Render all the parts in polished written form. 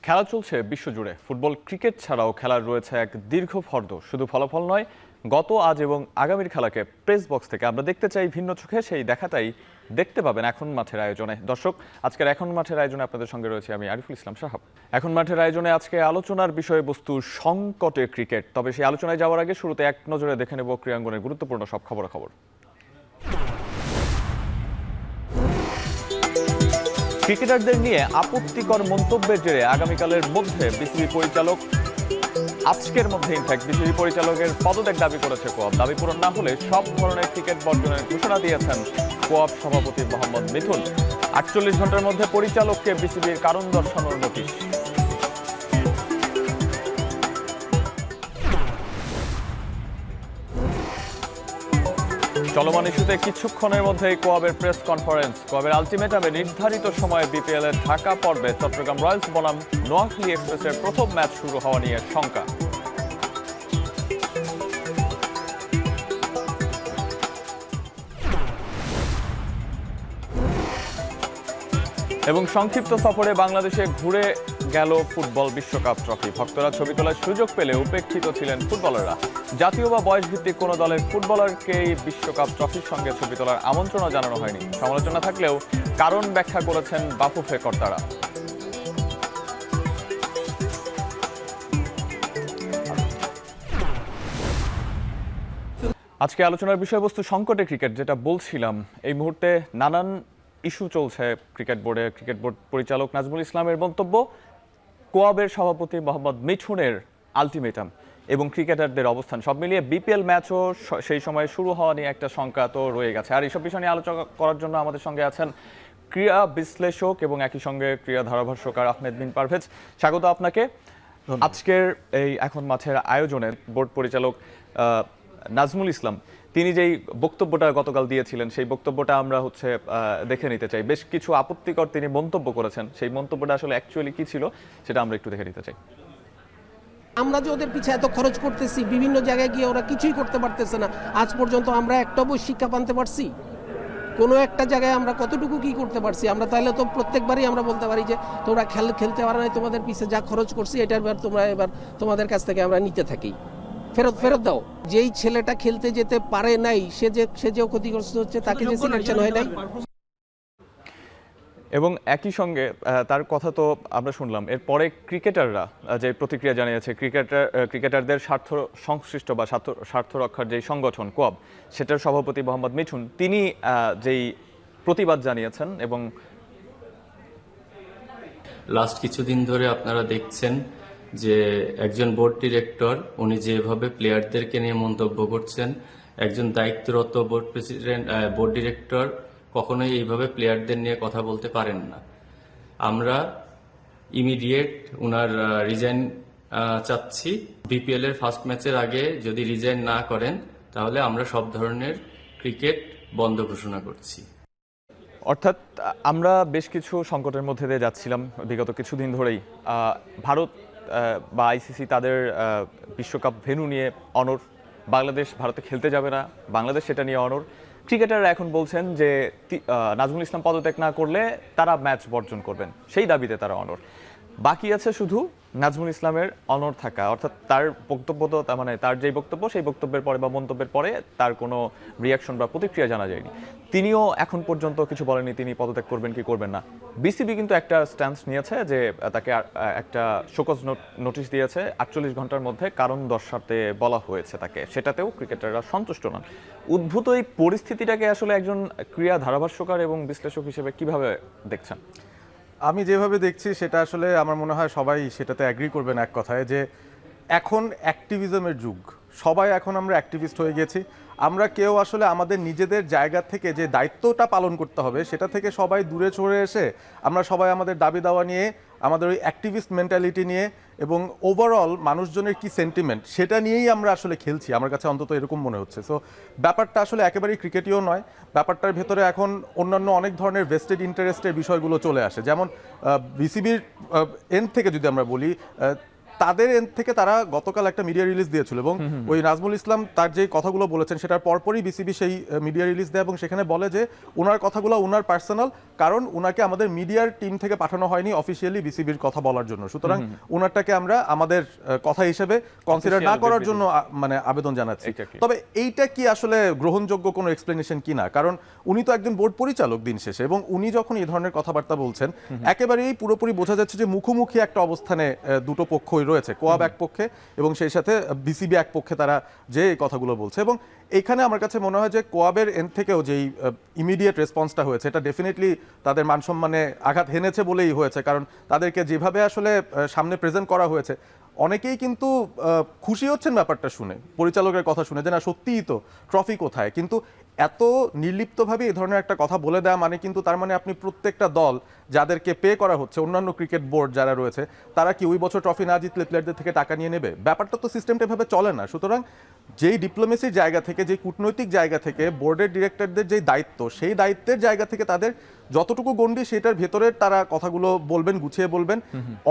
খেলা চলছে বিশ্বজুড়ে। ফুটবল, ক্রিকেট ছাড়াও খেলার রয়েছে এক দীর্ঘ ফর্দ। শুধু ফলাফল নয়, গত, আজ এবং আগামীর খেলাকে প্রেস বক্স থেকে আমরা দেখতে চাই ভিন্ন চোখে। সেই দেখাটাই দেখতে পাবেন এখন মাঠের আয়োজনে। দর্শক, আজকের এখন মাঠের আয়োজনে আপনাদের সঙ্গে রয়েছে আমি আরিফুল ইসলাম সাহাব। এখন মাঠের আয়োজনে আজকে আলোচনার বিষয়বস্তু সংকটে ক্রিকেট। তবে সেই আলোচনায় যাওয়ার আগে শুরুতে এক নজরে দেখে নেব ক্রীড়াঙ্গনের গুরুত্বপূর্ণ সব খবরাখবর। ক্রিকেটারদের নিয়ে আপত্তিকর মন্তব্যের জেরে আগামীকালের মধ্যে বিসিবি পরিচালক আজকের মধ্যে ইনফ্যাক্ট বিসিবি পরিচালকের পদত্যাগ দাবি করেছে কোয়াব। দাবি পূরণ না হলে সব ধরনের ক্রিকেট বর্জনের ঘোষণা দিয়েছেন কোয়াব সভাপতি মোহাম্মদ মিথুন। 48 ঘন্টার মধ্যে পরিচালককে বিসিবির কারণ দর্শানোর নোটিশ। চলমান ইস্যুতে কিছুক্ষণের মধ্যেই কোয়াবের প্রেস কনফারেন্স। কোয়াবের আলটিমেটামে নির্ধারিত সময়ে বিপিএল এর ঢাকা পর্বে চট্টগ্রাম রয়্যালস বনাম নোয়াখালী এক্সপ্রেসের প্রথম ম্যাচ শুরু হওয়া নিয়ে শঙ্কা। এবং সংক্ষিপ্ত সফরে বাংলাদেশে ঘুরে গেল ফুটবল বিশ্বকাপ ট্রফি। ভক্তরা ছবি তোলার সুযোগ পেলে উপেক্ষিত ছিলেন ফুটবলাররা। জাতীয় বা বয়স ভিত্তিক কোনো দলের ফুটবলারকেই বিশ্বকাপ ট্রফির সঙ্গে ছবি তোলার আমন্ত্রণও জানানো হয়নি। সমালোচনা থাকলেও কারণ ব্যাখ্যা করেছেন বাফুফে কর্তারা। আজকে আলোচনার বিষয়বস্তু সংকটে ক্রিকেট, যেটা বলছিলাম। এই মুহূর্তে নানান ইস্যু চলছে ক্রিকেট বোর্ডে। ক্রিকেট বোর্ড পরিচালক নাজমুল ইসলামের বক্তব্য, কোয়াবের সভাপতি মোহাম্মদ মিঠুনের আলটিমেটাম এবং ক্রিকেটারদের অবস্থান, সব মিলিয়ে বিপিএল ম্যাচও সেই সময় শুরু হওয়া নিয়ে একটা শঙ্কা তো রয়ে গেছে। আর এইসব বিষয় নিয়ে আলোচনা করার জন্য আমাদের সঙ্গে আছেন ক্রীড়া বিশ্লেষক এবং একই সঙ্গে ক্রীড়া ধারাভাষ্যকার আহমেদ বিন পারভেজ। স্বাগত আপনাকে। আজকের এই এখন মাঠের আয়োজনে বোর্ড পরিচালক নাজমুল ইসলাম, তিনি যেই বক্তব্যটা গতকাল দিয়েছিলেন, সেই বক্তব্যটা আমরা দেখে নিতে চাই। বেশ কিছু আপত্তিকর তিনি মন্তব্য করেছেন। সেই মন্তব্যটা আসলে অ্যাকচুয়ালি কি ছিল সেটা আমরা একটু দেখে নিতে চাই। আমরা যে ওদের পিছিয়ে এত খরচ করতেছি, বিভিন্ন জায়গায় গিয়ে ওরা কিছুই করতে পারতেছে না। আজ পর্যন্ত আমরা একটা বই শিক্ষা পানতে পারছি? কোনো একটা জায়গায় আমরা কতটুকু কি করতে পারছি? আমরা তাহলে তো প্রত্যেকবারই আমরা বলতে পারি যে তোমরা খেলতে পারো না, তোমাদের পিছিয়ে যা খরচ করছি এটার তোমরা এবার তোমাদের কাছ থেকে আমরা নিতে থাকি, ফেরত দাও। যেই ছেলেটা খেলতে যেতে পারে নাই, সে যে ক্ষতিগ্রস্ত হচ্ছে, তাকে যে সিলেকশন হয় নাই। এবং একই সঙ্গে তার কথা তো আমরা শুনলাম। এরপরে ক্রিকেটাররা যে প্রতিক্রিয়া জানিয়েছে, ক্রিকেটারদের স্বার্থ সংশ্লিষ্ট বা স্বার্থ রক্ষার যেই সংগঠন কোয়াব, সেটার সভাপতি মোহাম্মদ মিঠুন, তিনি যেই প্রতিবাদ জানিয়েছেন। এবং লাস্ট কিছুদিন ধরে আপনারা দেখছেন যে একজন বোর্ড ডিরেক্টর, উনি যেভাবে প্লেয়ারদেরকে নিয়ে মন্তব্য করছেন, একজন দায়িত্বরত বোর্ড ডিরেক্টর কখনোই এইভাবে প্লেয়ারদের নিয়ে কথা বলতে পারেন না। আমরা ইমিডিয়েট উনার রিজাইন চাচ্ছি। বিপিএল এর ফার্স্ট ম্যাচের আগে যদি রিজাইন না করেন, তাহলে আমরা সব ধরনের ক্রিকেট বন্ধ ঘোষণা করছি। অর্থাৎ আমরা বেশ কিছু সংকটের মধ্যে দিয়ে যাচ্ছিলাম বিগত কিছুদিন ধরেই। ভারত বা আইসিসি তাদের বিশ্বকাপ ভেন্যু নিয়ে অনড়। বাংলাদেশ ভারতে খেলতে যাবে না, বাংলাদেশ সেটা নিয়ে অনড়। ক্রিকেটাররা এখন বলছেন যে নাজমুল ইসলাম পদত্যাগ না করলে তারা ম্যাচ বর্জন করবেন, সেই দাবিতে তারা অনড়। বাকি আছে শুধু নাজমুল ইসলামের অনড় থাকা। অর্থাৎ তার বক্তব্য তো তার যেই বক্তব্য, সেই বক্তব্যের পরে বা মন্তব্যের পরে তার কোনো রিয়াকশন বা প্রতিক্রিয়া জানা যায়নি। তিনিও এখন পর্যন্ত কিছু বলেনি তিনি পদত্যাগ করবেন কি করবেন না। বিসিবি কিন্তু একটা স্ট্যান্স নিয়েছে যে তাকে একটা শোকজ নোটিশ দিয়েছে, 48 ঘন্টার মধ্যে কারণ দর্শাতে বলা হয়েছে তাকে। সেটাতেও ক্রিকেটাররা সন্তুষ্ট নন। উদ্ভূত এই পরিস্থিতিটাকে আসলে একজন ক্রীড়া ধারাভাষ্যকার এবং বিশ্লেষক হিসেবে কিভাবে দেখছেন? আমি যেভাবে দেখছি সেটা আসলে আমার মনে হয় সবাই সেটাতে অ্যাগ্রি করবেন এক কথায়, যে এখন অ্যাক্টিভিজমের যুগ। সবাই এখন আমরা অ্যাক্টিভিস্ট হয়ে গেছি। আমরা কেউ আসলে আমাদের নিজেদের জায়গা থেকে যে দায়িত্বটা পালন করতে হবে সেটা থেকে সবাই দূরে সরে এসে আমরা সবাই আমাদের দাবি দাওয়া নিয়ে, আমাদের ওই অ্যাক্টিভিস্ট মেন্টালিটি নিয়ে এবং ওভারঅল মানুষজনের কি সেন্টিমেন্ট সেটা নিয়েই আমরা আসলে খেলছি। আমার কাছে অন্তত এরকম মনে হচ্ছে। সো ব্যাপারটা আসলে একেবারেই ক্রিকেটীয় নয়। ব্যাপারটার ভেতরে এখন অন্যান্য অনেক ধরনের ভেস্টেড ইন্টারেস্টের বিষয়গুলো চলে আসে। যেমন বিসিবির এন্ড থেকে যদি আমরা বলি, তাদের এন্ড থেকে তারা গতকাল একটা মিডিয়া রিলিজ দিয়েছিল এবং ওই নাজমুল ইসলাম তার যে কথাগুলো বলেছেন সেটার পরপরই বিসিবি সেই মিডিয়া রিলিজ দেয় এবং সেখানে বলে যে ওনার কথাগুলো ওনার পার্সোনাল, কারণ ওনাকে আমাদের মিডিয়ার টিম থেকে পাঠানো হয়নি অফিসিয়ালি বিসিবির কথা বলার জন্য, সুতরাং ওনারটাকে আমরা আমাদের কথা হিসেবে কনসিডার না করার জন্য মানে আবেদন জানাচ্ছি। তবে এইটা কি আসলে গ্রহণযোগ্য কোনো এক্সপ্লেনেশন কিনা, কারণ উনি তো একজন বোর্ড পরিচালক দিন শেষে, এবং উনি যখন এই ধরনের কথাবার্তা বলছেন একেবারেই পুরোপুরি বোঝা যাচ্ছে যে মুখোমুখি একটা অবস্থানে দুটো পক্ষই রয়েছে, কোয়াব এক পক্ষে এবং সেই সাথে বিসিবি এক পক্ষে তারা যে এই কথাগুলো বলছে। এবং এইখানে আমার কাছে মনে হয় যে কোয়াবের এন্ড থেকেও যেই ইমিডিয়েট রেসপন্সটা হয়েছে এটা ডেফিনেটলি তাদের মানসম্মানে আঘাত হেনেছে বলেই হয়েছে, কারণ তাদেরকে যেভাবে আসলে সামনে প্রেজেন্ট করা হয়েছে অনেকেই কিন্তু খুশি হচ্ছেন ব্যাপারটা শুনে, পরিচালকের কথা শুনে, যে না সত্যিই তো ট্রফি কোথায়। কিন্তু এত নির্লিপ্তভাবে এই ধরনের একটা কথা বলে দেওয়া মানে কিন্তু তার মানে আপনি প্রত্যেকটা দল যাদেরকে পে করা হচ্ছে, অন্যান্য ক্রিকেট বোর্ড যারা রয়েছে, তারা কি ওই বছর ট্রফি না জিতলে প্লেয়ারদের থেকে টাকা নিয়ে নেবে? ব্যাপারটা তো সিস্টেমটা এভাবে চলে না। সুতরাং যেই ডিপ্লোমেসির জায়গা থেকে, যে কূটনৈতিক জায়গা থেকে বোর্ডের ডিরেক্টরদের যেই দায়িত্ব, সেই দায়িত্বের জায়গা থেকে তাদের যতটুকু গণ্ডি সেটার ভেতরে তারা কথাগুলো বলবেন, গুছিয়ে বলবেন।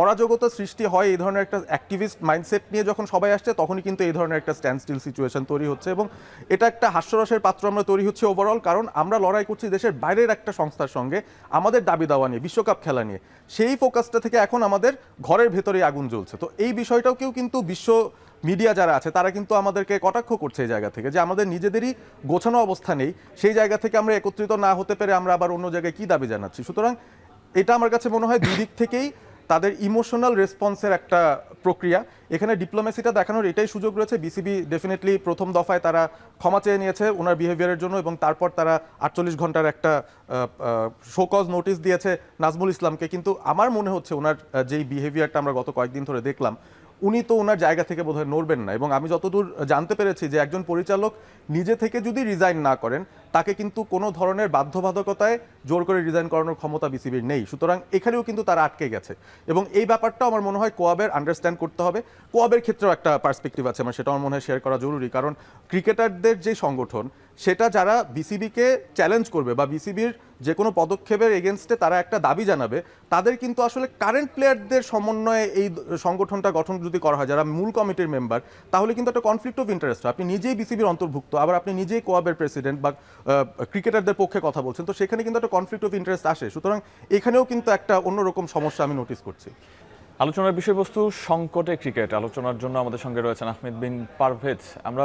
অরাজকতা সৃষ্টি হয় এই ধরনের একটা অ্যাক্টিভিস্ট মাইন্ডসেট নিয়ে যখন সবাই আসছে, তখনই কিন্তু এই ধরনের একটা স্ট্যান্ড স্টিল সিচুয়েশন তৈরি হচ্ছে এবং এটা একটা হাস্যরসের পাত্র আমরা তৈরি হচ্ছে ওভারঅল, কারণ আমরা লড়াই করছি দেশের বাইরের একটা সংস্থার সঙ্গে আমাদের দাবি দাওয়া নিয়ে, বিশ্বকাপ খেলা নিয়ে। সেই ফোকাসটা থেকে এখন আমাদের ঘরের ভেতরেই আগুন জ্বলছে। তো এই বিষয়টাকেও কিন্তু বিশ্ব মিডিয়া যারা আছে তারা কিন্তু আমাদেরকে কটাক্ষ করছে এই জায়গা থেকে, যে আমাদের নিজেদেরই গোছানো অবস্থা নেই, সেই জায়গা থেকে আমরা একত্রিত না হতে পেরে আমরা আবার অন্য জায়গায় কি দাবি জানাচ্ছি। সুতরাং এটা আমার কাছে মনে হয় দুই দিক থেকেই তাদের ইমোশনাল রেসপন্সের একটা প্রক্রিয়া। এখানে ডিপ্লোমেসিটা দেখানোর এটাই সুযোগ রয়েছে। বিসিবি ডেফিনেটলি প্রথম দফায় তারা ক্ষমা চেয়ে নিয়েছে ওনার বিহেভিয়ারের জন্য এবং তারপর তারা 48 ঘন্টার একটা শোকজ নোটিশ দিয়েছে নাজমুল ইসলামকে। কিন্তু আমার মনে হচ্ছে ওনার যেই বিহেভিয়ারটা আমরা গত কয়েকদিন ধরে দেখলাম, উনি তো ওনার জায়গা থেকে বোধহয় নড়বেন না। এবং আমি যতদূর জানতে পেরেছি যে একজন পরিচালক নিজে থেকে যদি রিজাইন না করেন, তাকে কিন্তু কোনো ধরনের বাধ্যবাধকতায় জোর করে রিজাইন করানোর ক্ষমতা বিসিবির নেই। সুতরাং এখানেও কিন্তু তারা আটকে গেছে এবং এই ব্যাপারটাও আমার মনে হয় কোয়াবের আন্ডারস্ট্যান্ড করতে হবে। কোয়াবের ক্ষেত্রেও একটা পার্সপেক্টিভ আছে, আমার সেটা আমার মনে হয় শেয়ার করা জরুরি, কারণ ক্রিকেটারদের যে সংগঠন সেটা যারা বিসিবিকে চ্যালেঞ্জ করবে বা বিসিবির যে কোনো পদক্ষেপের এগেনস্টে তারা একটা দাবি জানাবে, তাদের কিন্তু আসলে কারেন্ট প্লেয়ারদের সমন্বয়ে এই সংগঠনটা গঠন যদি করা হয়, যারা মূল কমিটির মেম্বার, তাহলে কিন্তু একটা কনফ্লিক্ট অফ ইন্টারেস্ট হয়। আপনি নিজেই বিসিবির অন্তর্ভুক্ত, আবার আপনি নিজেই কোয়াবের প্রেসিডেন্ট বা ক্রিকেটারদের পক্ষে কথা বলছেন, তো সেখানে কিন্তু একটা কনফ্লিক্ট অফ ইন্টারেস্ট আসে। সুতরাং এখানেও কিন্তু একটা অন্যরকম সমস্যা আমি নোটিস করছি। আলোচনার বিষয়বস্তু সংকটে ক্রিকেট। আলোচনার জন্য আমাদের সঙ্গে রয়েছেন আহমেদ বিন পারভেজ। আমরা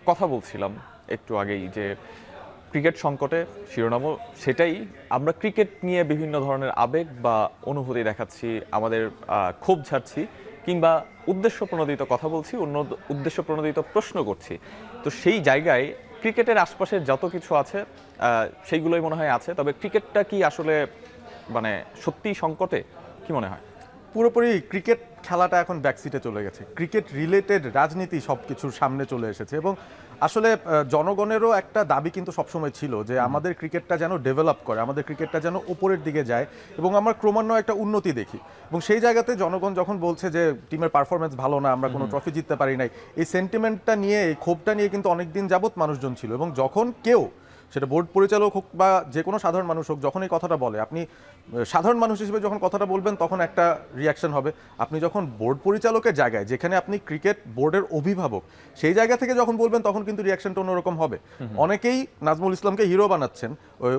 কথা বলছিলাম একটু আগেই যে ক্রিকেট সংকটে, শিরোনামও সেটাই। আমরা ক্রিকেট নিয়ে বিভিন্ন ধরনের আবেগ বা অনুভূতি দেখাচ্ছি, আমাদের ক্ষোভ ঝাড়ছি কিংবা উদ্দেশ্য প্রণোদিত কথা বলছি, অন্য উদ্দেশ্য প্রণোদিত প্রশ্ন করছি। তো সেই জায়গায় ক্রিকেটের আশপাশের যত কিছু আছে সেইগুলোই মনে হয় আছে। তবে ক্রিকেটটা কি আসলে মানে সত্যিই সংকটে, কি মনে হয়? পুরোপুরি ক্রিকেট খেলাটা এখন ব্যাকসিটে চলে গেছে। ক্রিকেট রিলেটেড রাজনীতি সব কিছুর সামনে চলে এসেছে এবং আসলে জনগণেরও একটা দাবি কিন্তু সবসময় ছিল যে আমাদের ক্রিকেটটা যেন ডেভেলপ করে, আমাদের ক্রিকেটটা যেন উপরের দিকে যায় এবং আমরা ক্রমান্বয়ে একটা উন্নতি দেখি। এবং সেই জায়গাতে জনগণ যখন বলছে যে টিমের পারফরমেন্স ভালো না, আমরা কোনো ট্রফি জিততে পারি নাই, এই সেন্টিমেন্টটা নিয়ে, এই ক্ষোভটা নিয়ে কিন্তু অনেকদিন যাবৎ মানুষজন ছিল। এবং যখন কেউ, সেটা বোর্ড পরিচালক হোক বা যে কোনো সাধারণ মানুষ হোক, যখন এই কথাটা বলে, আপনি সাধারণ মানুষ হিসেবে যখন কথাটা বলবেন তখন একটা রিয়াকশন হবে। আপনি যখন বোর্ড পরিচালকের জায়গায়, যেখানে আপনি ক্রিকেট বোর্ডের অভিভাবক, সেই জায়গা থেকে যখন বলবেন তখন কিন্তু রিয়াকশনটা অন্যরকম হবে। অনেকেই নাজমুল ইসলামকে হিরো বানাচ্ছেন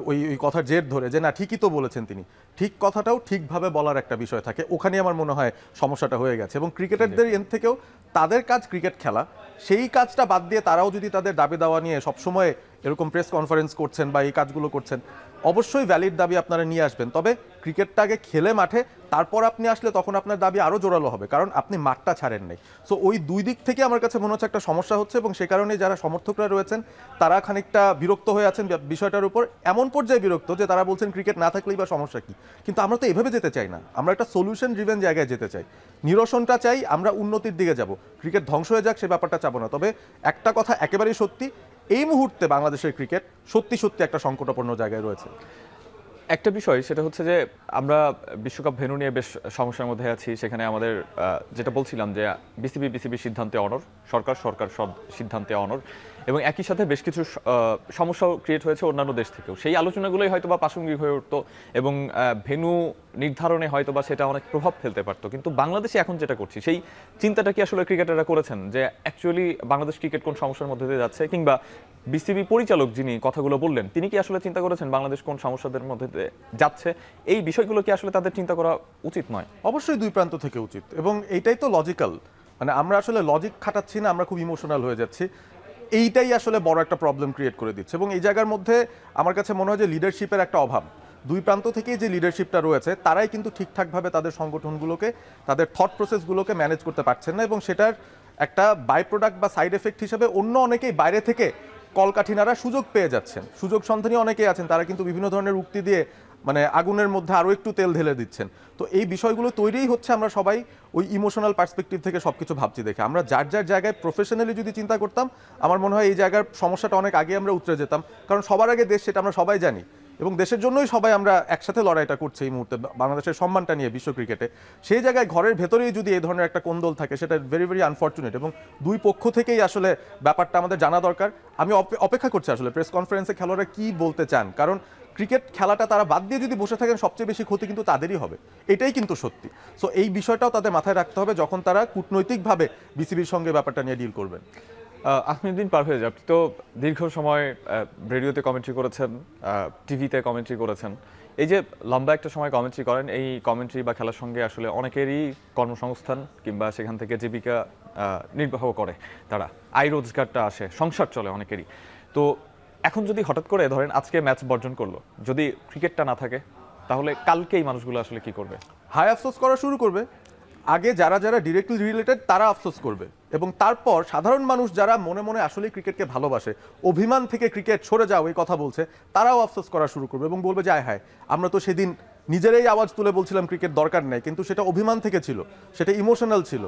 ওই কথার জের ধরে, যে না ঠিকই তো বলেছেন তিনি। ঠিক কথাটাও ঠিকভাবে বলার একটা বিষয় থাকে, ওখানে আমার মনে হয় সমস্যাটা হয়ে গেছে। এবং ক্রিকেটারদের এন থেকেও তাদের কাজ ক্রিকেট খেলা, সেই কাজটা বাদ দিয়ে তারাও যদি তাদের দাবি দাওয়া নিয়ে সবসময় এরকম প্রেস কনফারেন্স করছেন বা এই কাজগুলো করছেন, অবশ্যই ভ্যালিড দাবি আপনারা নিয়ে আসবেন। তবে ক্রিকেটটা আগে খেলে মাঠে, তারপর আপনি আসলে তখন আপনার দাবি আরও জোরালো হবে, কারণ আপনি মাঠটা ছাড়েন নাই। সো ওই দুই দিক থেকে আমার কাছে মনে হচ্ছে একটা সমস্যা হচ্ছে এবং সে কারণে যারা সমর্থকরা রয়েছেন তারা খানিকটা বিরক্ত হয়ে আছেন বিষয়টার উপর, এমন পর্যায়ে বিরক্ত যে তারা বলছেন ক্রিকেট না থাকলেই বা সমস্যা কি। কিন্তু আমরা তো এভাবে যেতে চাই না, আমরা একটা সলিউশন ড্রিভেন জায়গায় যেতে চাই, নিরসনটা চাই, আমরা উন্নতির দিকে যাব। ক্রিকেট ধ্বংস হয়ে যাক সে ব্যাপারটা চাবো না। তবে একটা কথা একেবারেই সত্যি, এই মুহূর্তে বাংলাদেশের ক্রিকেট সত্যি সত্যি একটা সংকটাপন্ন জায়গায় রয়েছে। একটা বিষয় সেটা হচ্ছে যে আমরা বিশ্বকাপ ভেন্যু নিয়ে বেশ সমস্যার মধ্যে আছি। সেখানে আমাদের যেটা বলছিলাম যে বিসিবি সিদ্ধান্তে অনড়, সরকার সব সিদ্ধান্তে অনড়, এবং একই সাথে বেশ কিছু সমস্যাও ক্রিয়েট হয়েছে অন্যান্য দেশ থেকেও। সেই আলোচনাগুলোই হয়তো বা প্রাসঙ্গিক হয়ে উঠতো এবং ভেন্যু নির্ধারণে হয়তো বা সেটা অনেক প্রভাব ফেলতে পারতো। কিন্তু বাংলাদেশে এখন যেটা করছি সেই চিন্তাটা কি আসলে ক্রিকেটাররা করেছেন যে অ্যাকচুয়ালি বাংলাদেশ ক্রিকেট কোন সমস্যার মধ্যে দিয়ে যাচ্ছে, কিংবা বিসিবি পরিচালক যিনি কথাগুলো বললেন তিনি কি আসলে চিন্তা করেছেন বাংলাদেশ কোন সমস্যাদের মধ্যে দিয়ে যাচ্ছে? এই বিষয়গুলো কি আসলে তাদের চিন্তা করা উচিত নয়? অবশ্যই দুই প্রান্ত থেকে উচিত, এবং এইটাই তো লজিক্যাল। মানে আমরা আসলে লজিক খাটাচ্ছি না, আমরা খুব ইমোশনাল হয়ে যাচ্ছি। এইটাই আসলে বড় একটা প্রবলেম ক্রিয়েট করে দিচ্ছে, এবং এই জায়গার মধ্যে আমার কাছে মনে হয় যে লিডারশিপের একটা অভাব। দুই প্রান্ত থেকেই যে লিডারশিপটা রয়েছে তারাই কিন্তু ঠিকঠাকভাবে তাদের সংগঠনগুলোকে, তাদের থট প্রসেসগুলোকে ম্যানেজ করতে পারছেন না, এবং সেটার একটা বাই প্রোডাক্ট বা সাইড এফেক্ট হিসেবে অন্য অনেকেই বাইরে থেকে কলকাঠিনারা সুযোগ পেয়ে যাচ্ছেন। সুযোগ সন্ধানী অনেকেই আছেন, তারা কিন্তু বিভিন্ন ধরনের উক্তি দিয়ে মানে আগুনের মধ্যে আরও একটু তেল ঢেলে দিচ্ছেন। তো এই বিষয়গুলো তৈরিই হচ্ছে আমরা সবাই ওই ইমোশনাল পার্সপেক্টিভ থেকে সব কিছু ভাবছি দেখে। আমরা যার যার জায়গায় প্রফেশনালি যদি চিন্তা করতাম, আমার মনে হয় এই জায়গার সমস্যাটা অনেক আগে আমরা উতরে যেতাম। কারণ সবার আগে দেশ, সেটা আমরা সবাই জানি, এবং দেশের জন্যই সবাই আমরা একসাথে লড়াইটা করছি এই মুহূর্তে বাংলাদেশের সম্মানটা নিয়ে বিশ্ব ক্রিকেটে। সেই জায়গায় ঘরের ভেতরেই যদি এই ধরনের একটা কোন্দল থাকে, সেটা ভেরি ভেরি আনফর্চুনেট, এবং দুই পক্ষ থেকেই আসলে ব্যাপারটা আমাদের জানা দরকার। আমি অপেক্ষা করছি আসলে প্রেস কনফারেন্সে খেলোয়াড়রা কি বলতে চান, কারণ ক্রিকেট খেলাটা তারা বাদ দিয়ে যদি বসে থাকেন সবচেয়ে বেশি ক্ষতি কিন্তু তাদেরই হবে, এটাই কিন্তু সত্যি। সো এই বিষয়টাও তাদের মাথায় রাখতে হবে যখন তারা কূটনৈতিকভাবে বিসিবির সঙ্গে ব্যাপারটা নিয়ে ডিল করবেন। আহমেদুদ্দিন পারভেজ, আপনি তো দীর্ঘ সময় রেডিওতে কমেন্ট্রি করেছেন, টিভিতে কমেন্ট্রি করেছেন। এই যে লম্বা একটা সময় কমেন্ট্রি করেন, এই কমেন্ট্রি বা খেলার সঙ্গে আসলে অনেকেরই কর্মসংস্থান কিংবা সেখান থেকে জীবিকা নির্বাহ করে, তারা আয় রোজগারটা আসে, সংসার চলে অনেকেরই। তো এখন যদি হঠাৎ করে ধরেন আজকে ম্যাচ বর্জন করলো, যদি ক্রিকেটটা না থাকে, তাহলে কালকে এই মানুষগুলো আসলে কি করবে? হাই আফসোস করা শুরু করবে। আগে যারা যারা ডিরেক্টলি রিলেটেড তারা আফসোস করবে, এবং তারপর সাধারণ মানুষ যারা মনে মনে আসলে ক্রিকেটকে ভালোবাসে, অভিমান থেকে ক্রিকেট সরে যাও এই কথা বলছে, তারাও আফসোস করা শুরু করবে এবং বলবে যে আয় হায়, আমরা তো সেদিন নিজেরাই আওয়াজ তুলে বলছিলাম ক্রিকেট দরকার নেই, কিন্তু সেটা অভিমান থেকে ছিল, সেটা ইমোশনাল ছিল।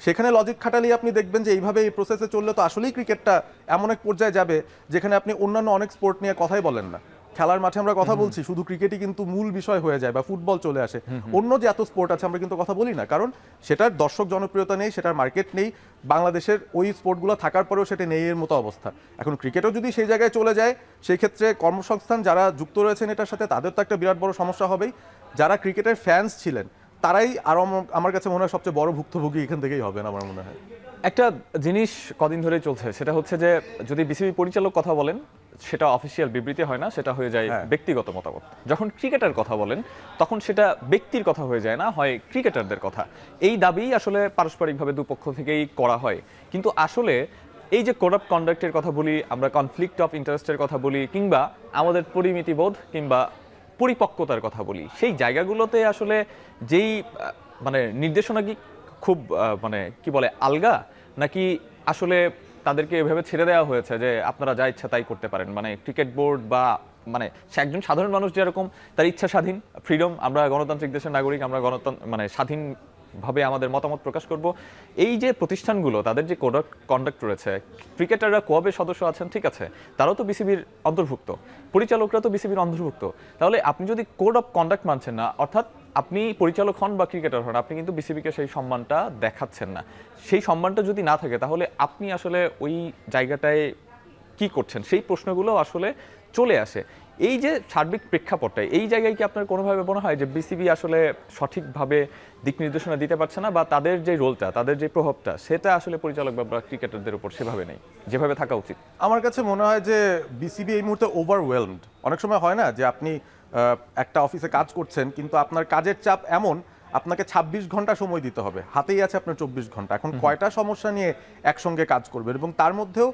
সেখানে লজিক খাটালেই আপনি দেখবেন যে এইভাবে এই প্রসেসে চললে তো আসলেই ক্রিকেটটা এমন এক পর্যায়ে যাবে যেখানে আপনি অন্যান্য অনেক স্পোর্ট নিয়ে কথাই বলেন না। খেলার মাঠে আমরা কথা বলছি, শুধু ক্রিকেটই কিন্তু মূল বিষয় হয়ে যায়, বা ফুটবল চলে আসে, অন্য যে এত স্পোর্ট আছে আমরা কিন্তু কথা বলি না, কারণ সেটার দর্শক জনপ্রিয়তা নেই, সেটার মার্কেট নেই। বাংলাদেশের ওই স্পোর্টগুলো থাকার পরেও সেটা নেই এর মতো অবস্থা। এখন ক্রিকেটও যদি সেই জায়গায় চলে যায়, সেই ক্ষেত্রে কর্মসংস্থান যারা যুক্ত রয়েছেন এটার সাথে, তাদের তো একটা বিরাট বড় সমস্যা হবেই। যারা ক্রিকেটের ফ্যান্স ছিলেন তারাই আরও আমার কাছে মনে হয় সবচেয়ে বড় ভুক্তভোগী এখান থেকেই হবেন আমার মনে হয়। একটা জিনিস কদিন ধরেই চলছে, সেটা হচ্ছে যে যদি বিসিবি পরিচালক কথা বলেন সেটা অফিসিয়াল বিবৃতি হয় না, সেটা হয়ে যায় ব্যক্তিগত মতামত। যখন ক্রিকেটার কথা বলেন তখন সেটা ব্যক্তির কথা হয়ে যায় না, হয় ক্রিকেটারদের কথা। এই দাবি আসলে পারস্পরিকভাবে দুপক্ষ থেকেই করা হয়, কিন্তু আসলে এই যে কোড অফ কন্ডাক্টের কথা বলি আমরা, কনফ্লিক্ট অফ ইন্টারেস্টের কথা বলি, কিংবা আমাদের পরিমিতিবোধ কিংবা পরিপক্কতার কথা বলি, সেই জায়গাগুলোতে আসলে যেই মানে নির্দেশনা কি খুব মানে কি বলে আলগা, নাকি আসলে তাদেরকে এভাবে ছেড়ে দেওয়া হয়েছে যে আপনারা যা ইচ্ছা তাই করতে পারেন? মানে ক্রিকেট বোর্ড বা মানে একজন সাধারণ মানুষ যেরকম তার ইচ্ছা স্বাধীন, ফ্রিডম, আমরা গণতান্ত্রিক দেশের নাগরিক, আমরা মানে স্বাধীনভাবে আমাদের মতামত প্রকাশ করব, এই যে প্রতিষ্ঠানগুলো তাদের যে কোড অফ কন্ডাক্ট রয়েছে, ক্রিকেটাররা কোয়াবের সদস্য আছেন, ঠিক আছে, তারাও তো বিসিবির অন্তর্ভুক্ত, পরিচালকরা তো বিসিবির অন্তর্ভুক্ত। তাহলে আপনি যদি কোড অফ কন্ডাক্ট মানছেন না, অর্থাৎ আপনি পরিচালক হন বা ক্রিকেটার হন, আপনি কিন্তু বিসিবিকে সেই সম্মানটা দেখাচ্ছেন না। সেই সম্মানটা যদি না থাকে তাহলে আপনি আসলে ওই জায়গাটায় কি করছেন, সেই প্রশ্নগুলো আসলে চলে আসে। এই যে সার্বিক প্রেক্ষাপটটায়, এই জায়গায় কি আপনার কোনোভাবে মনে হয় যে বিসিবি আসলে সঠিকভাবে দিক নির্দেশনা দিতে পারছে না, বা তাদের যে রোলটা, তাদের যে প্রভাবটা, সেটা আসলে পরিচালক বা ক্রিকেটারদের উপর সেভাবে নেই যেভাবে থাকা উচিত? আমার কাছে মনে হয় যে বিসিবি এই মুহূর্তে ওভারওয়েলমড। অনেক সময় হয় না যে আপনি একটা অফিসে কাজ করছেন, কিন্তু আপনার কাজের চাপ এমন আপনাকে 26 ঘন্টা সময় দিতে হবে, হাতেই আছে আপনার 24 ঘন্টা। এখন কয়টা সমস্যা নিয়ে একসঙ্গে কাজ করবেন, এবং তার মধ্যেও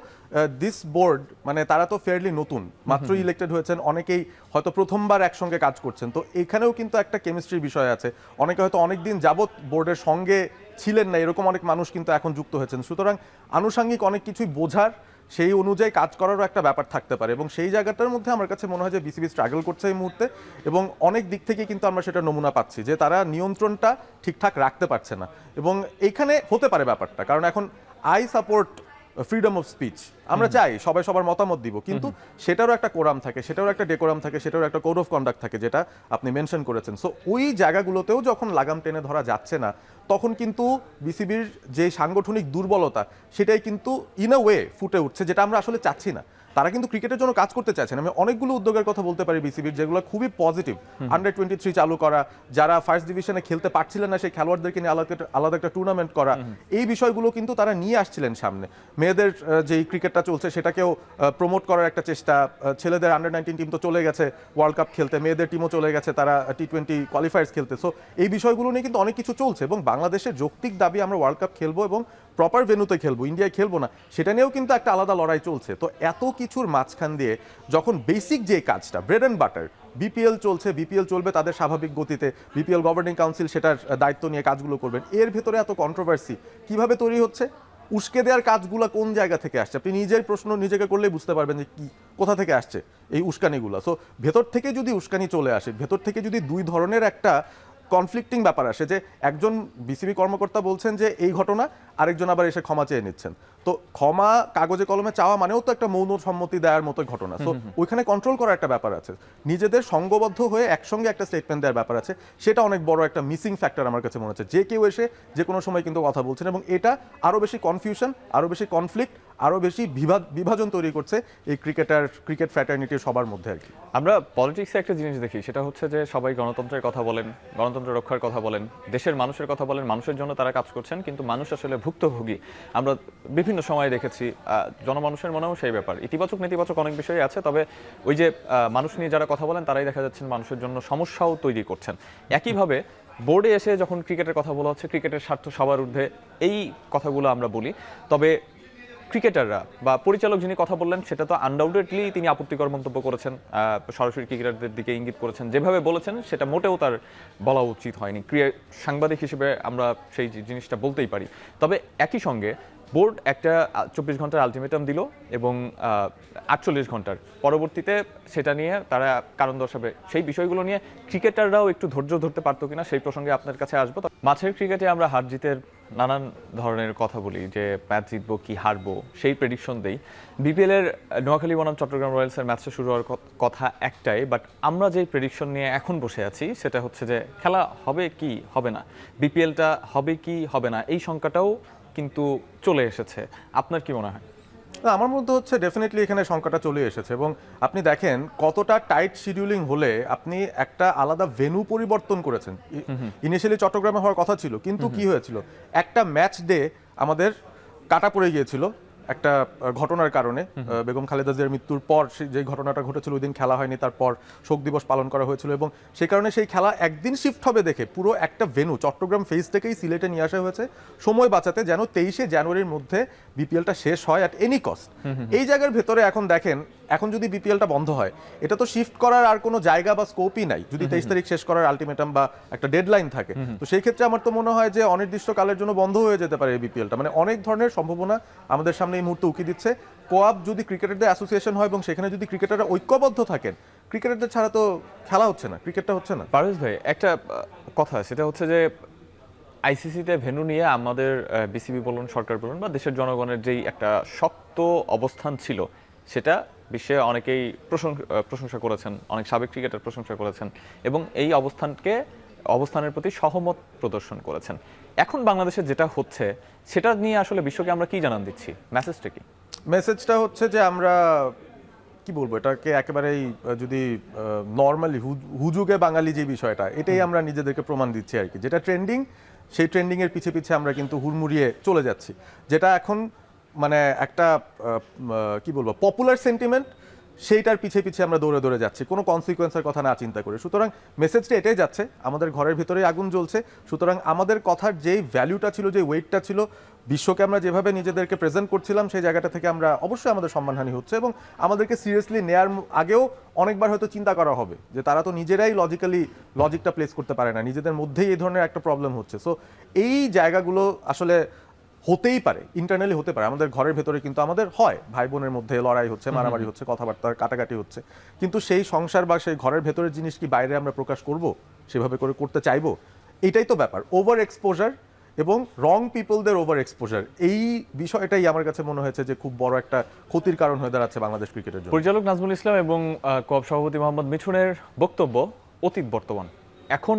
দিস বোর্ড মানে তারা তো ফেয়ারলি নতুন, মাত্র ইলেক্টেড হয়েছেন, অনেকেই হয়তো প্রথমবার একসঙ্গে কাজ করছেন। তো এখানেও কিন্তু একটা কেমিস্ট্রির বিষয় আছে, অনেকে হয়তো অনেকদিন যাবৎ বোর্ডের সঙ্গে ছিলেন না, এরকম অনেক মানুষ কিন্তু এখন যুক্ত হয়েছেন। সুতরাং আনুষঙ্গিক অনেক কিছুই বোঝার, সেই অনুযায়ী কাজ করারও একটা ব্যাপার থাকতে পারে, এবং সেই জায়গাটার মধ্যে আমার কাছে মনে হয় যে বিসিবি স্ট্রাগল করছে এই মুহূর্তে, এবং অনেক দিক থেকে কিন্তু আমরা সেটা নমুনা পাচ্ছি যে তারা নিয়ন্ত্রণটা ঠিকঠাক রাখতে পারছে না। এবং এইখানে হতে পারে ব্যাপারটা, কারণ এখন I support freedom of speech, আমরা চাই সবাই সবার মতামত দিব, কিন্তু সেটারও একটা কোরাম থাকে, সেটারও একটা ডেকোরাম থাকে, সেটারও একটা কোড অফ কন্ডাক্ট থাকে, যেটা আপনি মেনশন করেছেন। সো ওই জায়গাগুলোতেও যখন লাগাম টেনে ধরা যাচ্ছে না, তখন কিন্তু বিসিবির যে সাংগঠনিক দুর্বলতা সেটাই কিন্তু ইন আ ওয়ে ফুটে উঠছে, যেটা আমরা আসলে চাচ্ছি না। তারা কিন্তু ক্রিকেটের জন্য কাজ করতে চাইছেন। আমি অনেকগুলো উদ্যোগের কথা বলতে পারি বিসিবির, যেগুলো খুবই পজিটিভ। আন্ডার-23 চালু করা, যারা ফার্স্ট ডিভিশনে খেলতে পারছিলেন না সেই খেলোয়াড়দেরকে নিয়ে আলাদা একটা টুর্নামেন্ট করা, এই বিষয়গুলো কিন্তু তারা নিয়ে আসছিলেন সামনে। মেয়েদের যেই ক্রিকেটটা চলছে সেটাকেও প্রমোট করার একটা চেষ্টা, ছেলেদের আন্ডার-19 টিম তো চলে গেছে ওয়ার্ল্ড কাপ খেলতে, মেয়েদের টিমও চলে গেছে তারা টি-20 কোয়ালিফায়ার্স খেলতে। সো এই বিষয়গুলো নিয়ে কিন্তু অনেক কিছু চলছে, এবং বাংলাদেশের যৌক্তিক দাবি আমরা ওয়ার্ল্ড কাপ খেলবো এবং প্রপার ভেন্যুতে খেলবো, ইন্ডিয়ায় খেলবো না, সেটা নিয়েও কিন্তু একটা আলাদা লড়াই চলছে। তো এত কিছুর মাঝখান দিয়ে যখন বেসিক যে কাজটা, ব্রেড অ্যান্ড বাটার, বিপিএল চলছে, বিপিএল চলবে তাদের স্বাভাবিক গতিতে, বিপিএল গভর্নিং কাউন্সিল সেটার দায়িত্ব নিয়ে কাজগুলো করবেন, এর ভেতরে এত কন্ট্রোভার্সি কিভাবে তৈরি হচ্ছে? উস্কে দেওয়ার কাজগুলো কোন জায়গা থেকে আসছে? আপনি নিজের প্রশ্ন নিজেকে করলেই বুঝতে পারবেন যে কি কোথা থেকে আসছে এই উস্কানিগুলো। সো ভেতর থেকে যদি উস্কানি চলে আসে, ভেতর থেকে যদি দুই ধরনের একটা কনফ্লিক্টিং ব্যাপার আসে, যে একজন বিসিবি কর্মকর্তা বলছেন যে এই ঘটনা, আরেকজন আবার এসে ক্ষমা চেয়ে নিচ্ছেন, তো ক্ষমা কাগজে কলমে চাওয়া মানেও তো একটা মৌন সম্মতি দেওয়ার মতো ঘটনা। তো ওইখানে কন্ট্রোল করার একটা ব্যাপার আছে, নিজেদের সংঘবদ্ধ হয়ে একসঙ্গে একটা স্টেটমেন্ট দেওয়ার ব্যাপার আছে, সেটা অনেক বড় একটা মিসিং ফ্যাক্টর আমার কাছে মনে হচ্ছে। যে কেউ এসে যে কোনো সময় কিন্তু কথা বলছেন, এবং এটা আরও বেশি কনফিউশন, আরও বেশি কনফ্লিক্ট, আরও বেশি বিভাজন তৈরি করছে এই ক্রিকেট ফ্র্যাটার্নিটির সবার মধ্যে আর কি। আমরা পলিটিক্সে একটা জিনিস দেখি, সেটা হচ্ছে যে সবাই গণতন্ত্রের কথা বলেন, গণতন্ত্র রক্ষার কথা বলেন, দেশের মানুষের কথা বলেন, মানুষের জন্য তারা কাজ করছেন, কিন্তু মানুষ আসলে ভুক্তভোগী। আমরা বিভিন্ন সময় দেখেছি জনমানুষের মনেও সেই ব্যাপার, ইতিবাচক নেতিবাচক অনেক বিষয় আছে, তবে ওই যে মানুষ নিয়ে যারা কথা বলেন তারাই দেখা যাচ্ছেন মানুষের জন্য সমস্যাও তৈরি করছেন। একইভাবে বোর্ডে এসে যখন ক্রিকেটের কথা বলা হচ্ছে, ক্রিকেটের স্বার্থ সবার ঊর্ধ্বে, এই কথাগুলো আমরা বলি, তবে ক্রিকেটাররা বা পরিচালক যিনি কথা বললেন সেটা তো আনডাউটেডলি তিনি আপত্তিকর মন্তব্য করেছেন, সরাসরি ক্রিকেটারদের দিকে ইঙ্গিত করেছেন, যেভাবে বলেছেন সেটা মোটেও তার বলা উচিত হয়নি। সাংবাদিক হিসেবে আমরা সেই জিনিসটা বলতেই পারি। তবে একই সঙ্গে বোর্ড একটা 24 ঘন্টার আলটিমেটাম দিল, এবং 48 ঘন্টার পরবর্তীতে সেটা নিয়ে তারা কারণ দর্শাবে। সেই বিষয়গুলো নিয়ে ক্রিকেটাররাও একটু ধৈর্য ধরতে পারতো কিনা, সেই প্রসঙ্গে আপনার কাছে আসবো। মাঠের ক্রিকেটে আমরা হার জিতের নানান ধরনের কথা বলি, যে ম্যাচ জিতবো কি হারবো সেই প্রেডিকশন দেই। বিপিএলের নোয়াখালী বনাম চট্টগ্রাম রয়্যালসের ম্যাচটা শুরু হওয়ার কথা একটাই, বাট আমরা যে প্রেডিকশন নিয়ে এখন বসে আছি সেটা হচ্ছে যে খেলা হবে কি হবে না, বিপিএলটা হবে কি হবে না, এই সংখ্যাটাও কিন্তু চলে এসেছে। আপনার কি মনে হয়? আমার মধ্যে হচ্ছে ডেফিনেটলি এখানে সংখ্যাটা চলে এসেছে, এবং আপনি দেখেন কতটা টাইট শিডিউলিং হলে আপনি একটা আলাদা ভেন্যু পরিবর্তন করেছেন। ইনিশিয়ালি চট্টগ্রামে হওয়ার কথা ছিল, কিন্তু কি হয়েছিল, একটা ম্যাচ ডে আমাদের কাটা পড়ে গিয়েছিল একটা ঘটনার কারণে। বেগম খালেদা জিয়ার মৃত্যুর পর যে ঘটনাটা ঘটেছিল, ওই দিন খেলা হয়নি, তারপর শোক দিবস পালন করা হয়েছিল, এবং সেই কারণে সেই খেলা একদিন শিফট হবে দেখে পুরো একটা ভেন্যু চট্টগ্রাম ফেজ থেকেই সিলেটে নিয়ে আসা হয়েছে সময় বাঁচাতে, যেন 23শে জানুয়ারির মধ্যে বিপিএলটা শেষ হয় অ্যাট এনি কস্ট। এই জায়গার ভেতরে এখন দেখেন, এখন যদি বিপিএলটা বন্ধ হয়, এটা তো শিফট করার আর কোনো জায়গা বা স্কোপই নাই, যদি 23 তারিখ শেষ করার আলটিমেটাম বা একটা ডেডলাইন থাকে। তো সেই ক্ষেত্রে আমার তো মনে হয় যে অনির্দিষ্টকালের জন্য বন্ধ হয়ে যেতে পারে এই বিপিএলটা। মানে অনেক ধরনের সম্ভাবনা আমাদের সামনে এই মুহূর্তে উকি দিচ্ছে। কোআপ যদি ক্রিকেটারদের অ্যাসোসিয়েশন হয় এবং সেখানে যদি ক্রিকেটাররা ঐক্যবদ্ধ থাকেন, ক্রিকেটারদের ছাড়া তো খেলা হচ্ছে না, ক্রিকেটটা হচ্ছে না। পারভেজ ভাই, একটা কথা, সেটা হচ্ছে যে আইসিসিতে ভেন্যু নিয়ে আমাদের বিসিবি বলুন, সরকার বলুন, বা দেশের জনগণের যেই একটা শক্ত অবস্থান ছিল, সেটা বিশ্বে অনেকেই প্রশংসা করেছেন, অনেক সাবেক ক্রিকেটার প্রশংসা করেছেন, এবং এই অবস্থানের প্রতি সহমত প্রদর্শন করেছেন। এখন বাংলাদেশে যেটা হচ্ছে সেটা নিয়ে আসলে বিশ্বকে আমরা কি জানান দিচ্ছি? মেসেজটা কি? মেসেজটা হচ্ছে যে আমরা কি বলবো, এটাকে একেবারেই যদি নর্মালি হুজুগে বাঙালি যে বিষয়টা, এটাই আমরা নিজেদেরকে প্রমাণ দিচ্ছি আর কি। যেটা ট্রেন্ডিং, সেই ট্রেন্ডিংয়ের পিছে পিছে আমরা কিন্তু হুড়মুড়িয়ে চলে যাচ্ছি। যেটা এখন মানে একটা কি বলবো পপুলার সেন্টিমেন্ট, সেইটার পিছে পিছে আমরা দৌড়ে দৌড়ে যাচ্ছি, কোনো কনসিকুয়েন্সের কথা না চিন্তা করে। সুতরাং মেসেজটা এটাই যাচ্ছে, আমাদের ঘরের ভিতরেই আগুন জ্বলছে। সুতরাং আমাদের কথার যেই ভ্যালুটা ছিল, যে ওয়েটটা ছিল, বিশ্বকে আমরা যেভাবে নিজেদেরকে প্রেজেন্ট করছিলাম, সেই জায়গাটা থেকে আমরা অবশ্যই আমাদের সম্মানহানি হচ্ছে, এবং আমাদেরকে সিরিয়াসলি নেয়ার আগেও অনেকবার হয়তো চিন্তা করা হবে যে তারা তো নিজেরাই লজিকটা প্লেস করতে পারে না, নিজেদের মধ্যেই এই ধরনের একটা প্রবলেম হচ্ছে। সো এই জায়গাগুলো আসলে হতেই পারে, ইন্টারনালি হতে পারে, আমাদের ঘরের ভেতরে কিন্তু আমাদের হয়, ভাই বোনের মধ্যে লড়াই হচ্ছে, মারামারি হচ্ছে, কথাবার্তা কাটাকাটি হচ্ছে, কিন্তু সেই সংসার বা সেই ঘরের ভেতরের জিনিস কি বাইরে আমরা প্রকাশ করব, সেভাবে করে করতে চাইবো? এটাই তো ব্যাপার। ওভার এক্সপোজার, এবং রং পিপলদের ওভার এক্সপোজার, এই বিষয়টাই আমার কাছে মনে হয়েছে যে খুব বড় একটা ক্ষতির কারণ হয়ে দাঁড়াচ্ছে বাংলাদেশ ক্রিকেটের জন্য। পরিচালক নাজমুল ইসলাম এবং কোঅপ সভাপতি মোহাম্মদ মিঠুনের বক্তব্য অতীত বর্তমান। এখন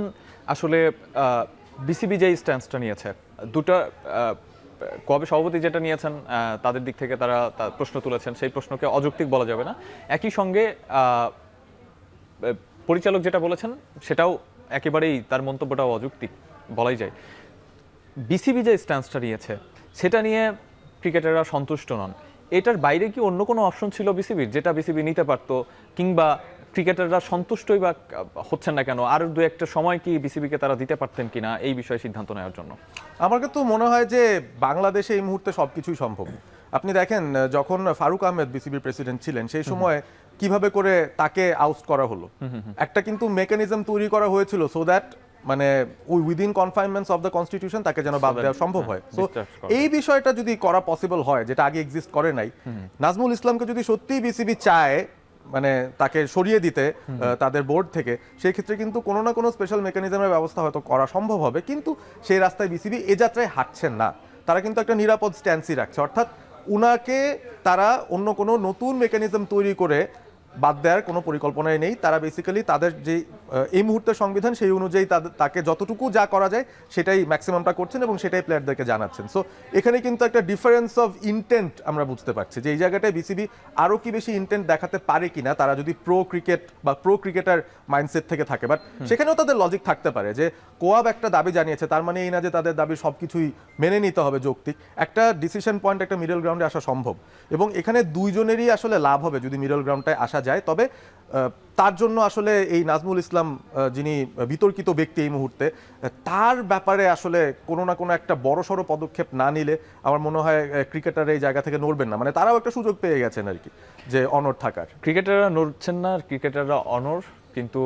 আসলে বিসিবি যে স্ট্যান্সটা নিয়েছে, দুটা কোঅপের সভাপতি যেটা নিয়েছেন তাদের দিক থেকে তারা প্রশ্ন তুলেছেন, সেই প্রশ্নকে অযৌক্তিক বলা যাবে না। একই সঙ্গে পরিচালক যেটা বলেছেন সেটাও একেবারেই, তার মন্তব্যটাও অযৌক্তিক বলাই যায়। বিসিবি যে স্ট্যান্সটা নিয়েছে সেটা নিয়ে ক্রিকেটাররা সন্তুষ্ট নন। এটার বাইরে কি অন্য কোনো অপশন ছিল বিসিবির, যেটা বিসিবি নিতে পারতো, কিংবা ক্রিকেটাররা সন্তুষ্টই বা হচ্ছেন না কেন, আর দু একটা সময় কি বিসিবিকে তারা দিতে পারতেন কিনা এই বিষয়ে সিদ্ধান্ত নেওয়ার জন্য? আমার তো মনে হয় যে বাংলাদেশে এই মুহূর্তে সবকিছুই সম্ভব। আপনি দেখেন যখন ফারুক আহমেদ বিসিবির প্রেসিডেন্ট ছিলেন সেই সময় কিভাবে করে তাকে আউস্ট করা হলো, একটা কিন্তু মেকানিজম তৈরি করা হয়েছিল সো দ্যাট মানে উইদিন কনফাইনমেন্টস অফ দ্য কনস্টিটিউশন তাকে যেন বাদ দেওয়া সম্ভব হয়। সো এই বিষয়টা যদি করা পসিবল হয়, যেটা আগে এক্সিস্ট করে নাই, নাজমুল ইসলামকে যদি সত্যিই বিসিবি চায় মানে তাকে সরিয়ে দিতে তাদের বোর্ড থেকে, সেই ক্ষেত্রে কিন্তু কোনো না কোনো স্পেশাল মেকানিজমের ব্যবস্থা হয়তো করা সম্ভব হবে। কিন্তু সেই রাস্তায় বিসিবি এ যাত্রায় হাঁটছেন না, তারা কিন্তু একটা নিরাপদ স্ট্যান্সই রাখছে, অর্থাৎ উনাকে তারা অন্য কোনো নতুন মেকানিজম তৈরি করে বাদ দেওয়ার কোনো পরিকল্পনাই নেই। তারা বেসিক্যালি তাদের যে এই মুহূর্তের সংবিধান সেই অনুযায়ী তাকে যতটুকু যা করা যায় সেটাই ম্যাক্সিমামটা করছেন এবং সেটাই প্লেয়ারদেরকে জানাচ্ছেন। সো এখানে কিন্তু একটা ডিফারেন্স অফ ইন্টেন্ট আমরা বুঝতে পারছি যে এই জায়গাটায় বিসিবি আরও কি বেশি ইন্টেন্ট দেখাতে পারে কিনা, তারা যদি প্রো ক্রিকেট বা প্রো ক্রিকেটার মাইন্ডসেট থেকে থাকে। বাট সেখানেও তাদের লজিক থাকতে পারে যে কোয়াব একটা দাবি জানিয়েছে, তার মানে এই না যে তাদের দাবি সব কিছুই মেনে নিতে হবে যৌক্তিক। একটা ডিসিশন পয়েন্ট, একটা মিডল গ্রাউন্ডে আসা সম্ভব এবং এখানে দুইজনেরই আসলে লাভ হবে যদি মিডল গ্রাউন্ডটায় আসা যায়। তবে তার জন্য আসলে এই নাজমুল ইসলাম যিনি বিতর্কিত ব্যক্তি এই মুহূর্তে, তার ব্যাপারে আসলে কোনো না কোনো একটা বড়সড় পদক্ষেপ না নিলে আমার মনে হয় ক্রিকেটার এই জায়গা থেকে নড়বেন না। মানে তারাও একটা সুযোগ পেয়ে গেছেন আর কি, যে অনড় থাকার। ক্রিকেটাররা নড়ছেন না, ক্রিকেটাররা অনড়, কিন্তু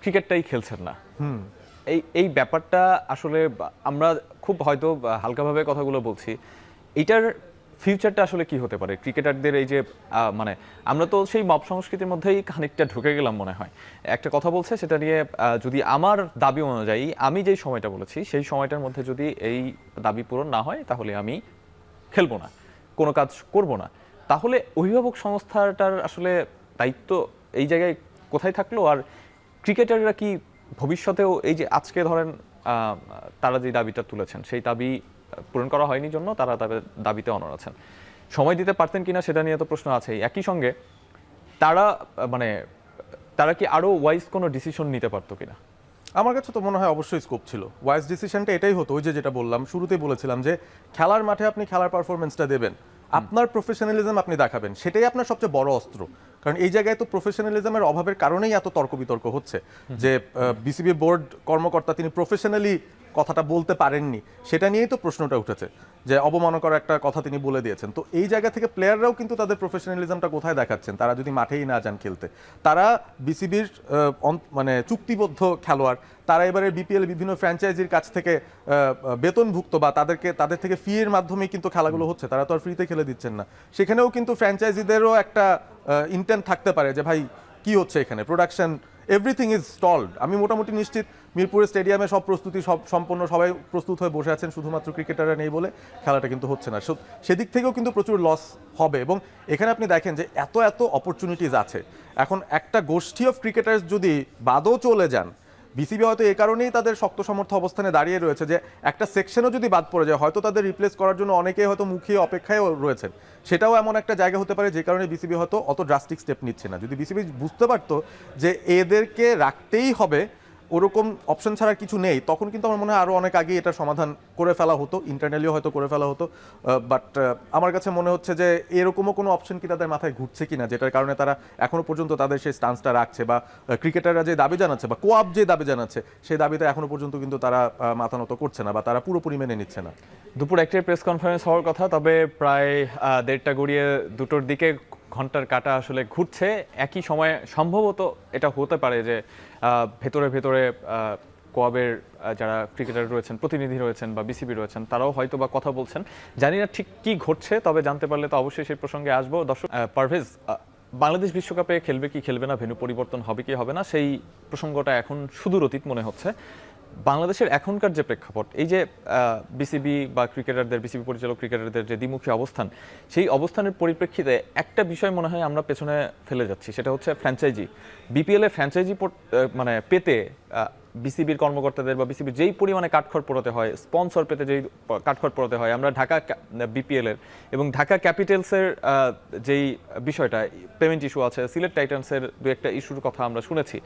ক্রিকেটটাই খেলছেন না। এই ব্যাপারটা আসলে আমরা খুব হয়তো হালকাভাবে কথাগুলো বলছি, এইটার ফিউচারটা আসলে কি হতে পারে ক্রিকেটারদের? এই যে মানে আমরা তো সেই মব সংস্কৃতির মধ্যেই খানিকটা ঢুকে গেলাম মনে হয়। একটা কথা বলছে সেটা নিয়ে যদি আমার দাবি অনুযায়ী আমি যেই সময়টা বলেছি সেই সময়টার মধ্যে যদি এই দাবি পূরণ না হয় তাহলে আমি খেলবো না, কোনো কাজ করব না, তাহলে অভিভাবক সংস্থাটার আসলে দায়িত্ব এই জায়গায় কোথায় থাকলো? আর ক্রিকেটাররা কি ভবিষ্যতেও এই যে আজকে ধরেন তারা যে দাবিটা তুলেছেন সেই দাবি পূরণ করা হয়নি জন্য তারা তাদের দাবিতে অনড় আছেন, সময় দিতে পারতেন কিনা সেটা নিয়ে তো প্রশ্ন আছেই। একই সঙ্গে তারা কি আরো ওয়াইজ কোনো ডিসিশন নিতে পারতো কিনা? আমার কাছে তো মনে হয় অবশ্যই স্কোপ ছিল। ওয়াইজ ডিসিশনটা এটাই হতো, ওই যেটা বললাম শুরুতেই বলেছিলাম যে খেলার মাঠে আপনি খেলার পারফরমেন্সটা দেবেন, আপনার প্রফেশনালিজম আপনি দেখাবেন, সেটাই আপনার সবচেয়ে বড় অস্ত্র। কারণ এই জায়গায় তো প্রফেশনালিজমের অভাবের কারণেই এত তর্ক বিতর্ক হচ্ছে যে বিসিবি বোর্ড কর্মকর্তা তিনি প্রফেশনালি কথাটা বলতে পারেননি, সেটা নিয়েই তো প্রশ্নটা উঠেছে যে অবমাননাকর একটা কথা তিনি বলে দিয়েছেন। তো এই জায়গা থেকে প্লেয়াররাও কিন্তু তাদের প্রফেশনালিজমটা কোথায় দেখাচ্ছেন, তারা যদি মাঠেই না যান খেলতে। তারা বিসিবির মানে চুক্তিবদ্ধ খেলোয়াড়, তারা এবারে বিপিএল বিভিন্ন ফ্র্যাঞ্চাইজির কাছ থেকে বেতনভুক্ত বা তাদের থেকে ফি এর মাধ্যমেই কিন্তু খেলাগুলো হচ্ছে, তারা তো আর ফ্রিতে খেলে দিচ্ছেন না। সেখানেও কিন্তু ফ্র্যাঞ্চাইজিদেরও একটা ইন্টেন্ট থাকতে পারে যে ভাই কি হচ্ছে এখানে, প্রোডাকশন এভরিথিং ইজ স্টলড। আমি মোটামুটি নিশ্চিত মিরপুরের স্টেডিয়ামে সব প্রস্তুতি সম্পন্ন, সবাই প্রস্তুত হয়ে বসে আছেন, শুধুমাত্র ক্রিকেটাররা নেই বলে খেলাটা কিন্তু হচ্ছে না। সেদিক থেকেও কিন্তু প্রচুর লস হবে। এবং এখানে আপনি দেখেন যে এত অপরচুনিটিস আছে, এখন একটা গোষ্ঠী অফ ক্রিকেটার্স যদি বাদও চলে যান, বিসিবি হয়তো এই কারণেই তাদের শক্ত সমর্থ অবস্থানে দাঁড়িয়ে রয়েছে যে একটা সেকশনও যদি বাদ পড়ে যায় হয়তো তাদের রিপ্লেস করার জন্য অনেকেই হয়তো মুখিয়ে অপেক্ষায় রয়েছেন। সেটাও এমন একটা জায়গা হতে পারে যে কারণে বিসিবি হয়তো অত ড্রাস্টিক স্টেপ নিচ্ছে না। যদি বিসিবি বুঝতে পারতো যে এদেরকে রাখতেই হবে, ওরকম অপশন ছাড়া কিছু নেই, তখন কিন্তু আমার মনে হয় আরও অনেক আগে এটা সমাধান করে ফেলা হতো, ইন্টারনালিও হয়তো করে ফেলা হতো। বাট আমার কাছে মনে হচ্ছে যে এরকমও কোনো অপশন কি তাদের মাথায় ঘুরছে কিনা, যেটার কারণে তারা এখনো পর্যন্ত তাদের সেই স্টান্সটা রাখছে, বা ক্রিকেটাররা যে দাবি জানাচ্ছে বা কোয়াব যে দাবি জানাচ্ছে সেই দাবিতে এখনো পর্যন্ত কিন্তু তারা মাথা নত করছে না বা তারা পুরোপুরি মেনে নিচ্ছে না। দুপুর 1টায় প্রেস কনফারেন্স হওয়ার কথা, তবে প্রায় 1:30 গড়িয়ে 2টোর দিকে ঘন্টার কাঁটা আসলে ঘুরছে। একই সময়ে সম্ভবত এটা হতে পারে যে ভেতরে কোয়াবের যারা ক্রিকেটার রয়েছেন, প্রতিনিধি রয়েছেন বা বিসিবি রয়েছেন, তারাও হয়তো বা কথা বলছেন। জানি না ঠিক কি ঘটছে, তবে জানতে পারলে তো অবশ্যই সেই প্রসঙ্গে আসবো। দর্শক, পারভেজ, বাংলাদেশ বিশ্বকাপে খেলবে কি খেলবে না, ভেন্যু পরিবর্তন হবে কি হবে না, সেই প্রসঙ্গটা এখন সুদূর অতীত মনে হচ্ছে। বাংলাদেশের এখনকার যে প্রেক্ষাপট, এই যে বিসিবি বা ক্রিকেটারদের, বিসিবি পরিচালক ক্রিকেটারদের যে দ্বিমুখী অবস্থান, সেই অবস্থানের পরিপ্রেক্ষিতে একটা বিষয় মনে হয় আমরা পেছনে ফেলে যাচ্ছি, সেটা হচ্ছে ফ্র্যাঞ্চাইজি। বিপিএলে ফ্র্যাঞ্চাইজি মানে পেতে বিসিবির কর্মকর্তাদের বা বিসিবির যেই পরিমাণে কাঠখড় পোড়াতে হয়, স্পন্সর পেতে যেই কাঠখড় পোড়াতে হয়, আমরা ঢাকা বিপিএলের এবং ঢাকা ক্যাপিটালসের যেই বিষয়টা পেমেন্ট ইস্যু আছে, সিলেট টাইটান্সের দু একটা ইস্যুর কথা আমরা শুনেছি।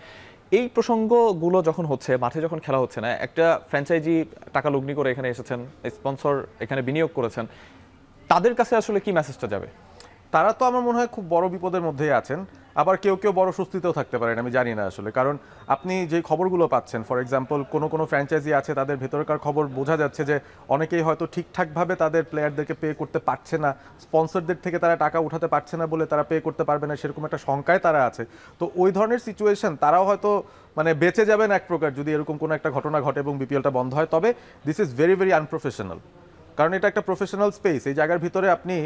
এই প্রসঙ্গগুলো যখন হচ্ছে, মাঠে যখন খেলা হচ্ছে না, একটা ফ্র্যাঞ্চাইজি টাকা লগ্নি করে এখানে এসেছেন, স্পন্সর এখানে বিনিয়োগ করেছেন, তাদের কাছে আসলে কি মেসেজটা যাবে? তারা তো আমার মনে হয় খুব বড় বিপদের মধ্যেই আছেন, আবার কেউ কেউ বড় স্বস্তিতেও থাকতে পারেন, আমি জানি না আসলে। কারণ আপনি যে খবরগুলো পাচ্ছেন, ফর এক্সাম্পল কোনো ফ্র্যাঞ্চাইজি আছে, তাদের ভেতরকার খবর বোঝা যাচ্ছে যে অনেকেই হয়তো ঠিকঠাকভাবে তাদের প্লেয়ারদেরকে পে করতে পারছে না, স্পন্সরদের থেকে তারা টাকা উঠাতে পারছে না বলে তারা পে করতে পারবে না, সেরকম একটা শঙ্কায় তারা আছে। তো ওই ধরনের সিচুয়েশন, তারাও হয়তো মানে বেঁচে যাবেন এক প্রকার যদি এরকম কোনো একটা ঘটনা ঘটে এবং বিপিএলটা বন্ধ হয়। তবে this is very very unprofessional, কারণ এটা একটা প্রফেশনাল স্পেস। এই জায়গার ভিতরে আপনি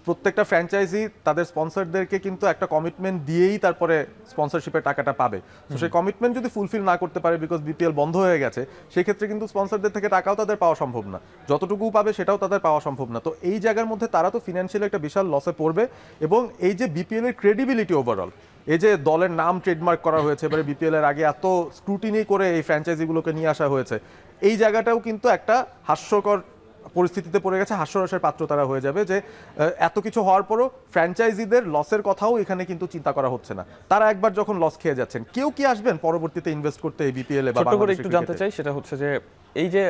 প্রত্যেকটা ফ্র্যাঞ্চাইজি তাদের স্পন্সরদেরকে কিন্তু একটা কমিটমেন্ট দিয়েই তারপরে স্পন্সরশিপের টাকাটা পাবে। তো সেই কমিটমেন্ট যদি ফুলফিল না করতে পারে, বিকজ বিপিএল বন্ধ হয়ে গেছে, সেই ক্ষেত্রে কিন্তু স্পন্সরদের থেকে টাকাও তাদের পাওয়া সম্ভব না, যতটুকু পাবে সেটাও তাদের পাওয়া সম্ভব না। তো এই জায়গার মধ্যে তারা তো ফিনান্সিয়ালি একটা বিশাল লসে পড়বে। এবং এই যে বিপিএল এর ক্রেডিবিলিটি ওভারঅল, এই যে দলের নাম ট্রেডমার্ক করা হয়েছে, এবারে বিপিএল এর আগে এত স্ক্রুটিনি করে এই ফ্র্যাঞ্চাইজিগুলোকে নিয়ে আসা হয়েছে, এই জায়গাটাও কিন্তু একটা হাস্যকর পরিস্থিতিতে পড়ে গেছে, হাস্যরসের পাত্র তারা হয়ে যাবে যে এত কিছু হওয়ার পরও ফ্র্যাঞ্চাইজিদের লসের কথাও এখানে কিন্তু চিন্তা করা হচ্ছে না। তারা একবার যখন লস খেয়ে যাচ্ছেন, কেউ কি আসবেন পরবর্তীতে ইনভেস্ট করতে এই বিপিএল এ? ছোট্ট করে একটু জানতে চাই, সেটা হচ্ছে যে এই যে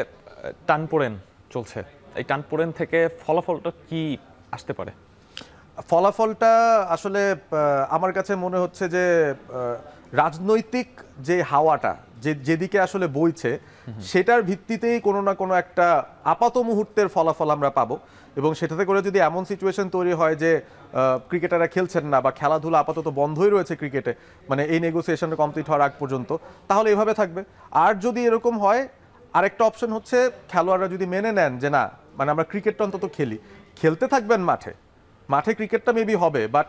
টানপোড়েন চলছে, এই টানপোড়েন থেকে ফলাফলটা কি আসতে পারে? ফলাফলটা আসলে আমার কাছে মনে হচ্ছে যে রাজনৈতিক যে হাওয়াটা যেদিকে আসলে বইছে, সেটার ভিত্তিতেই কোনো না কোনো একটা আপাত মুহূর্তের ফলাফল আমরা পাবো। এবং সেটাতে করে যদি এমন সিচুয়েশন তৈরি হয় যে ক্রিকেটাররা খেলছেন না বা খেলাধুলা আপাতত বন্ধই রয়েছে ক্রিকেটে, মানে এই নেগোসিয়েশনটা কমপ্লিট হওয়ার আগ পর্যন্ত, তাহলে এভাবে থাকবে। আর যদি এরকম হয়, আরেকটা অপশন হচ্ছে খেলোয়াড়রা যদি মেনে নেন যে না, মানে আমরা ক্রিকেটটা অন্তত খেলতে থাকবেন মাঠে ক্রিকেটটা মেবি হবে, বাট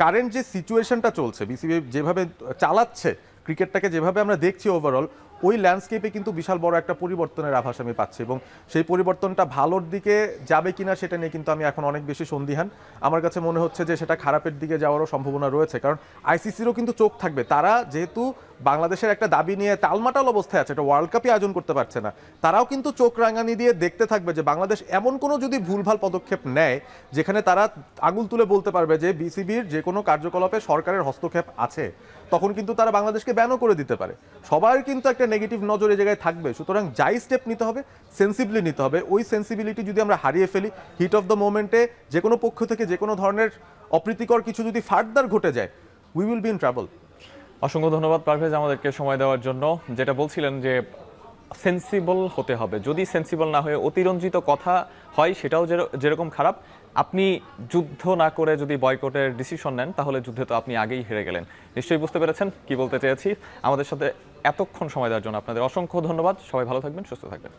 কারেন্ট যে সিচুয়েশনটা চলছে, বিসিবি যেভাবে চালাচ্ছে ক্রিকেটটাকে, যেভাবে আমরা দেখছি ওভারঅল, ওই ল্যান্ডস্কেপে কিন্তু বিশাল বড় একটা পরিবর্তনের আভাস আমি পাচ্ছি। এবং সেই পরিবর্তনটা ভালোর দিকে যাবে কিনা সেটা নিয়ে কিন্তু আমি এখন অনেক বেশি সন্দিহান। আমার কাছে মনে হচ্ছে যে সেটা খারাপের দিকে যাওয়ারও সম্ভাবনা রয়েছে, কারণ আইসিসিরও কিন্তু চোখ থাকবে। তারা যেহেতু বাংলাদেশের একটা দাবি নিয়ে টালমাটাল অবস্থায় আছে, এটা ওয়ার্ল্ড কাপই আয়োজন করতে পারছে না, তারাও কিন্তু চোখ রাঙানি দিয়ে দেখতে থাকবে যে বাংলাদেশ এমন কোনো যদি ভুলভাল পদক্ষেপ নেয় যেখানে তারা আঙুল তুলে বলতে পারবে যে বিসিবির যে কোনো কার্যকলাপে সরকারের হস্তক্ষেপ আছে, তখন কিন্তু তারা বাংলাদেশকে ব্যানও করে দিতে পারে। সবার কিন্তু একটা নেগেটিভ নজর এই জায়গায় থাকবে। সুতরাং যাই স্টেপ নিতে হবে, সেন্সিবলি নিতে হবে। ওই সেন্সিবিলিটি যদি আমরা হারিয়ে ফেলি, হিট অফ দ্য মোমেন্টে যে কোনো পক্ষ থেকে যে কোনো ধরনের অপ্রীতিকর কিছু যদি ফার্দার ঘটে যায়, we will be in trouble. অসংখ্য ধন্যবাদ পারভেজ আমাদেরকে সময় দেওয়ার জন্য। যেটা বলছিলেন যে সেন্সিবল হতে হবে, যদি সেন্সিবল না হয়ে অতিরঞ্জিত কথা হয়, সেটাও যেরকম খারাপ। আপনি যুদ্ধ না করে যদি বয়কটের ডিসিশন নেন, তাহলে যুদ্ধে তো আপনি আগেই হেরে গেলেন। নিশ্চয়ই বুঝতে পেরেছেন কি বলতে চেয়েছি। আমাদের সাথে এতক্ষণ সময় দেওয়ার জন্য আপনাদের অসংখ্য ধন্যবাদ। সবাই ভালো থাকবেন, সুস্থ থাকবেন।